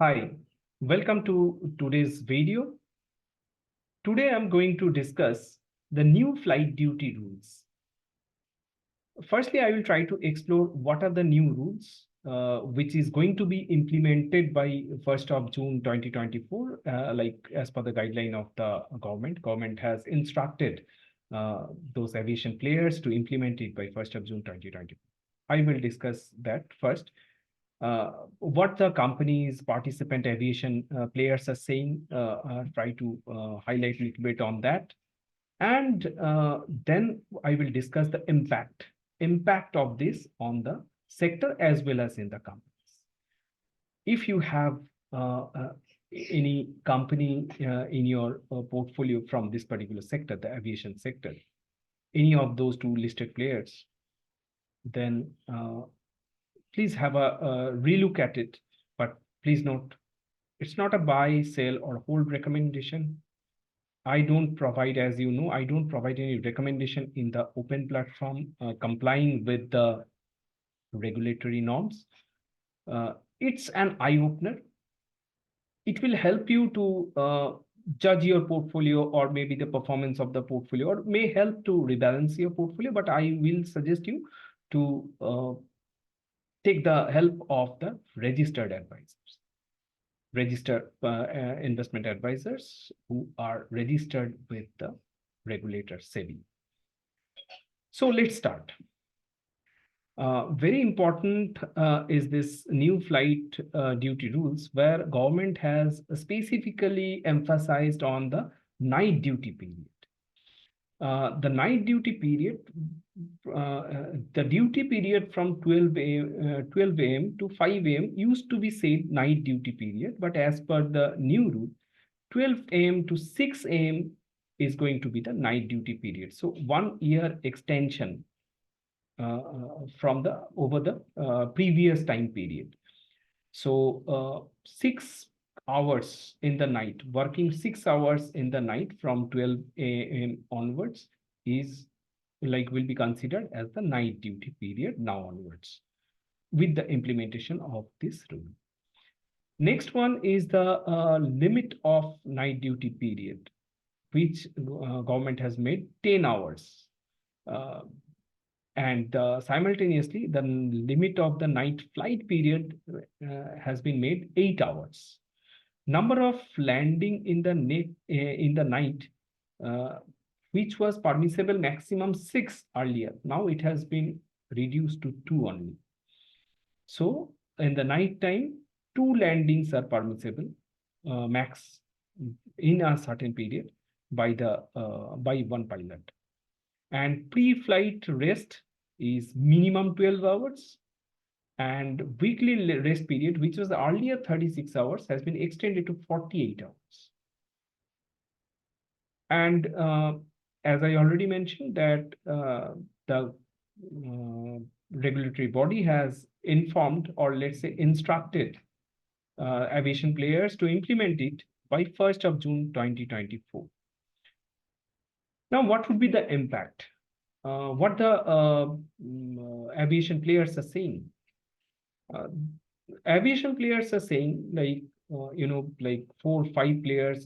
Hi, welcome to today's video. Today I'm going to discuss the new flight duty rules. Firstly, I will try to explore what are the new rules which is going to be implemented by 1st of June 2024, like as per the guideline of the government. Government has instructed those aviation players to implement it by 1st of June 2024. I will discuss that first. What the companies, participant aviation players are saying, try to highlight a little bit on that. And then I will discuss the impact of this on the sector as well as in the companies. If you have any company in your portfolio from this particular sector, the aviation sector, any of those two listed players, then please have a relook at it. But please note, it's not a buy, sell, or hold recommendation. I don't provide, as you know, I don't provide any recommendation in the open platform complying with the regulatory norms. It's an eye opener. It will help you to judge your portfolio or maybe the performance of the portfolio, or may help to rebalance your portfolio. But I will suggest you to take the help of the registered advisors, registered investment advisors who are registered with the regulator SEBI. So let's start. Very important is this new flight duty rules, where government has specifically emphasized on the night duty period. The night duty period, the duty period from 12 a.m. to 5 a.m. used to be said night duty period, but as per the new rule, 12 a.m. to 6 a.m. is going to be the night duty period. So 1 year extension from the over the previous time period. So 6 hours in the night, working 6 hours in the night from 12 a.m. onwards is will be considered as the night duty period now onwards with the implementation of this rule. Next one is the limit of night duty period, which government has made 10 hours. And simultaneously, the limit of the night flight period has been made 8 hours. Number of landing in the night, which was permissible maximum 6 earlier. Now it has been reduced to 2 only. So in the night time, 2 landings are permissible max in a certain period by one pilot. And pre-flight rest is minimum 12 hours, and weekly rest period, which was earlier 36 hours, has been extended to 48 hours. And as I already mentioned, that the regulatory body has informed, or let's say instructed, aviation players to implement it by 1st of June 2024. Now, what would be the impact? What the aviation players are saying? Aviation players are saying, like, like 4 or 5 players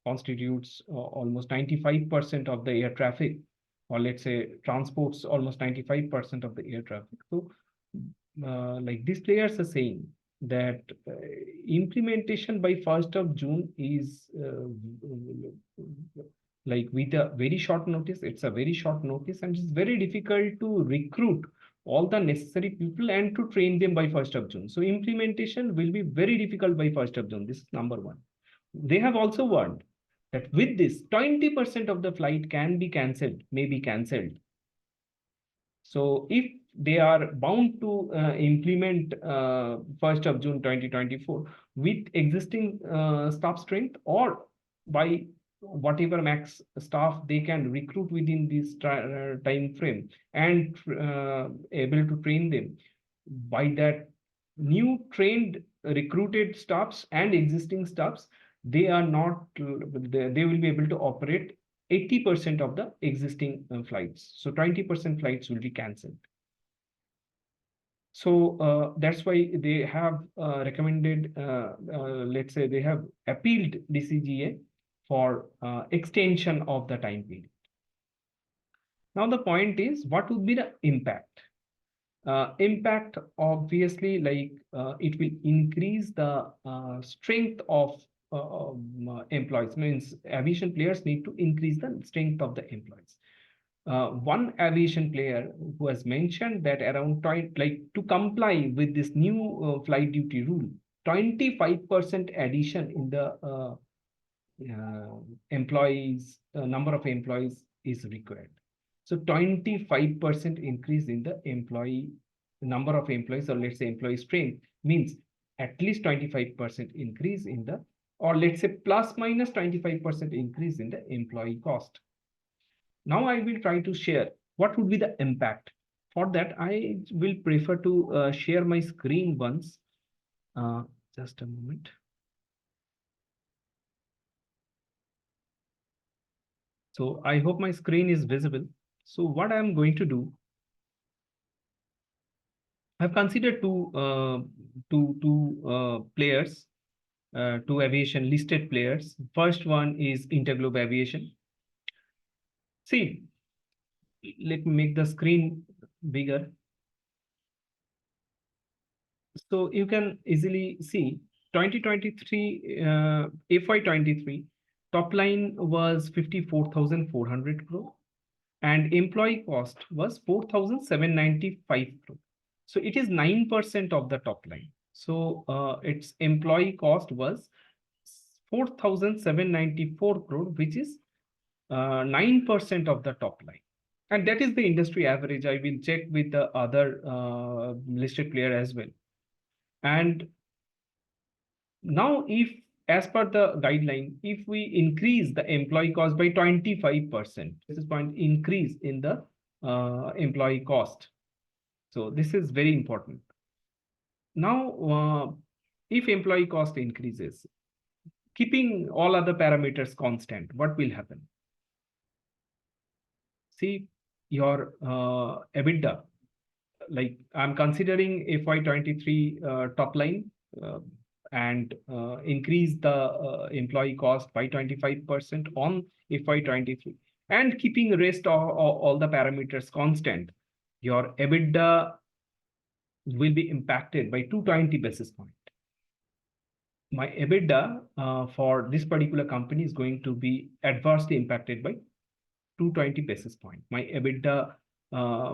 constitutes almost 95% of the air traffic, or let's say transports almost 95% of the air traffic. So like these players are saying that implementation by 1st of June is like with a very short notice. It's a very short notice, and it's very difficult to recruit all the necessary people and to train them by 1st of June. So implementation will be very difficult by 1st of June. This is number one. They have also warned that with this, 20% of the flight can be cancelled, may be cancelled. So if they are bound to implement 1st of June 2024 with existing staff strength, or by whatever max staff they can recruit within this time frame, and able to train them, by that new trained recruited staffs and existing staffs, they are not they will be able to operate 80% of the existing flights. So 20% flights will be cancelled. So that's why they have recommended, let's say they have appealed DCGA for extension of the time period. Now the point is, what would be the impact? Impact, obviously, like it will increase the strength of employees. Means aviation players need to increase the strength of the employees. One aviation player who has mentioned that around to comply with this new flight duty rule, 25% addition in the employees, number of employees is required. So 25% increase in the number of employees, or let's say employee strength, means at least 25% increase in the, or let's say plus minus 25% increase in the employee cost. Now I will try to share what would be the impact. For that, I will prefer to share my screen once. Just a moment. So I hope my screen is visible. So what I am going to do, I've considered two players, two aviation listed players. First one is Interglobe Aviation. See, let me make the screen bigger. So you can easily see 2023 FY23 top line was 54,400 crore and employee cost was 4,795 crore. So it is 9% of the top line. So its employee cost was 4,794 crore, which is 9% of the top line. And that is the industry average. I will check with the other listed player as well. And now, if as per the guideline, if we increase the employee cost by 25%, this is point increase in the employee cost. So this is very important. Now, if employee cost increases, keeping all other parameters constant, what will happen? See, your EBITDA, like I'm considering FY23 top line and increase the employee cost by 25% on FY23 and keeping the rest of all the parameters constant, your EBITDA will be impacted by 220 basis points. My EBITDA for this particular company is going to be adversely impacted by 220 basis points. My EBITDA,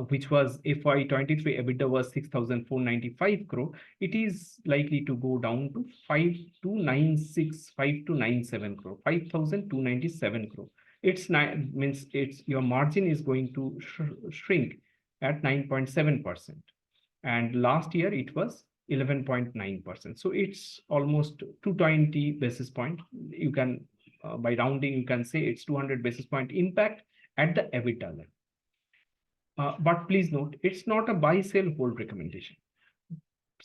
which was FY23 EBITDA was 6,495 crore, it is likely to go down to 5,296, 5,297 crore, 5,297 crore. It's means it's your margin is going to shrink at 9.7%, and last year it was 11.9%. So it's almost 220 basis point. You can by rounding, you can say it's 200 basis point impact at the EBITDA level. But please note, it's not a buy, sell, hold recommendation.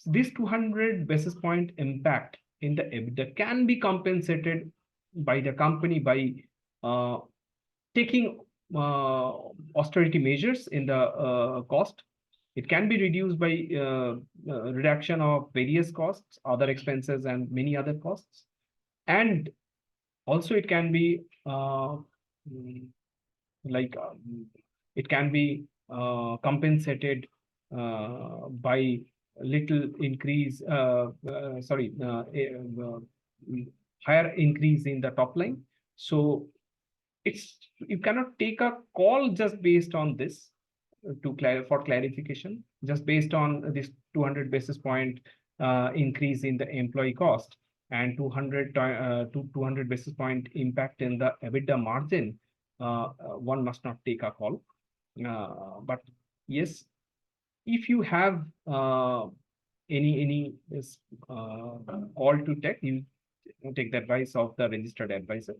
This 200 basis point impact in the EBITDA can be compensated by the company by taking austerity measures in the cost. It can be reduced by reduction of various costs, other expenses, and many other costs. And also it can be it can be compensated by little increase, higher increase in the top line. So it's, you cannot take a call just based on this for clarification, just based on this 200 basis point increase in the employee cost and 200 basis point impact in the EBITDA margin. One must not take a call. But yes, if you have any call to take, you take the advice of the registered advisor.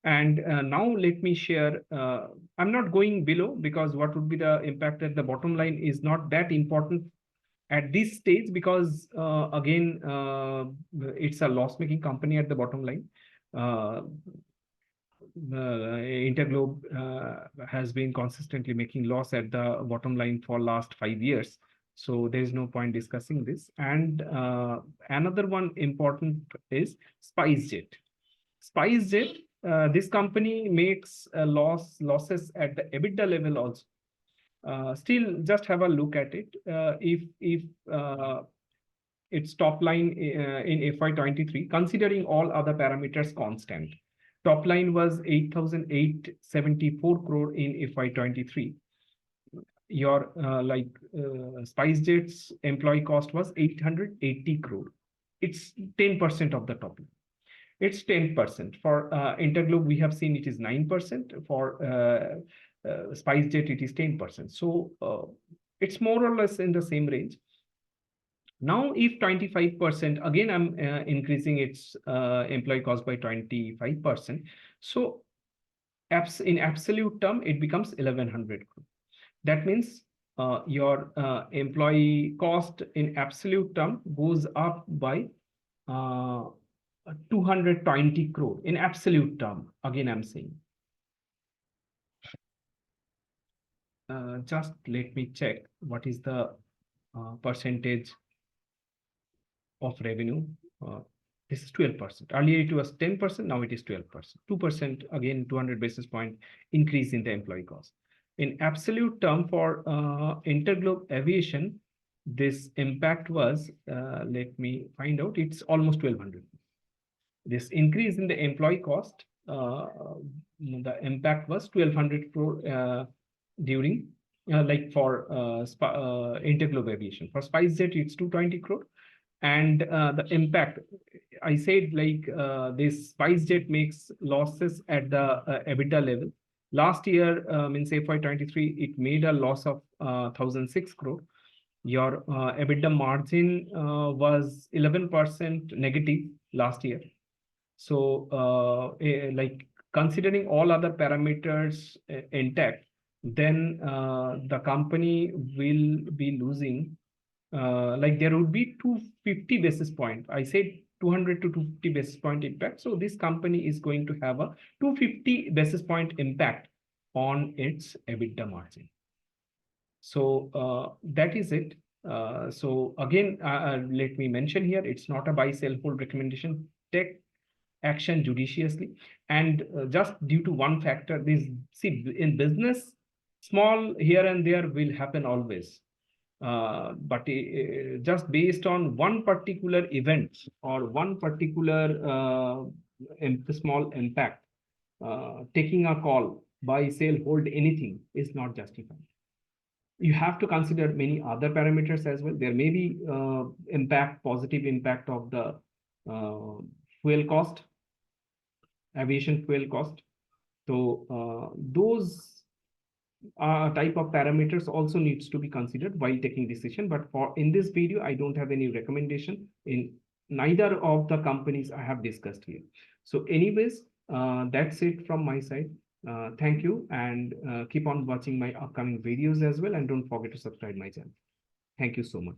And now let me share, I'm not going below because what would be the impact at the bottom line is not that important at this stage, because again, it's a loss-making company at the bottom line. Interglobe has been consistently making loss at the bottom line for last 5 years. So there is no point discussing this. And another one important is SpiceJet. SpiceJet, this company makes losses at the EBITDA level also. Still, just have a look at it. If its top line in FY23, considering all other parameters constant, top line was 8,874 crore in FY23. Your SpiceJet's employee cost was 880 crore. It's 10% of the top line. It's 10%. For Interglobe, we have seen it is 9%. For SpiceJet, it is 10%. So it's more or less in the same range. Now, if 25%, again, I'm increasing its employee cost by 25%. So in absolute term, it becomes 1,100 crore. That means your employee cost in absolute term goes up by 220 crore in absolute term. Again, I'm saying. Just let me check what is the percentage of revenue. This is 12%. Earlier it was 10%, now it is 12%. 2%, again, 200 basis point increase in the employee cost. In absolute term for Interglobe Aviation, this impact was, let me find out, it's almost 1,200. This increase in the employee cost, the impact was 1,200 crore during, like for Interglobe Aviation. For SpiceJet, it's 220 crore. And the impact, I said, like this SpiceJet makes losses at the EBITDA level. Last year, means FY23, it made a loss of 1,006 crore. Your EBITDA margin was 11% negative last year. So like considering all other parameters intact, then the company will be losing, like there would be 250 basis point. I said 200 to 250 basis point impact. So this company is going to have a 250 basis point impact on its EBITDA margin. So that is it. So again, let me mention here, it's not a buy, sell, hold recommendation. Take action judiciously. And just due to one factor, this, see, in business, small here and there will happen always. But just based on one particular event or one particular small impact, taking a call, buy, sell, hold anything is not justified. You have to consider many other parameters as well. There may be positive impact of the fuel cost, aviation fuel cost. So those type of parameters also needs to be considered while taking decision. But for in this video, I don't have any recommendation in neither of the companies I have discussed here. So anyways, that's it from my side. Thank you, and keep on watching my upcoming videos as well, and don't forget to subscribe my channel. Thank you so much.